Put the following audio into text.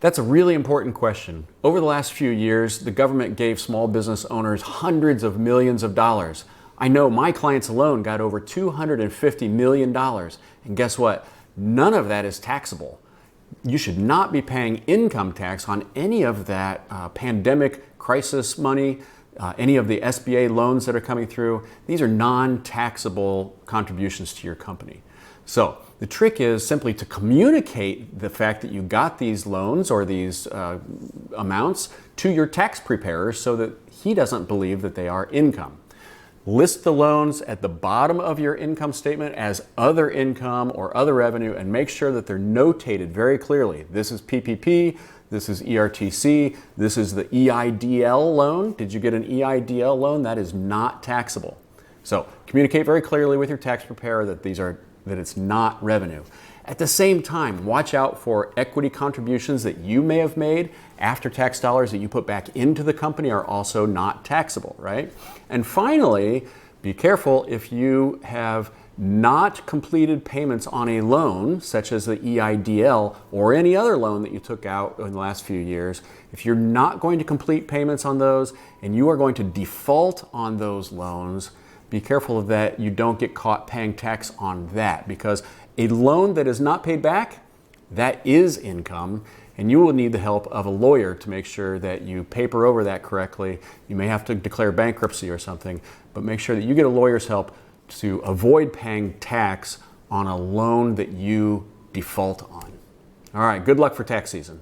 That's a really important question. Over the last few years, the government gave small business owners hundreds of millions of dollars. I know my clients alone got over $250 million. And guess what? None of that is taxable. You should not be paying income tax on any of that pandemic crisis money, any of the SBA loans that are coming through. These are non-taxable contributions to your company. So the trick is simply to communicate the fact that you got these loans or these amounts to your tax preparer so that he doesn't believe that they are income. List the loans at the bottom of your income statement as other income or other revenue, and make sure that they're notated very clearly. This is PPP, this is ERTC, this is the EIDL loan. Did you get an EIDL loan? That is not taxable. So communicate very clearly with your tax preparer that that it's not revenue. At the same time, watch out for equity contributions that you may have made. After-tax dollars that you put back into the company are also not taxable, right? And finally, be careful if you have not completed payments on a loan, such as the EIDL or any other loan that you took out in the last few years. If you're not going to complete payments on those and you are going to default on those loans, be careful of that. You don't get caught paying tax on that, because a loan that is not paid back, that is income, and you will need the help of a lawyer to make sure that you paper over that correctly. You may have to declare bankruptcy or something, but make sure that you get a lawyer's help to avoid paying tax on a loan that you default on. All right, good luck for tax season.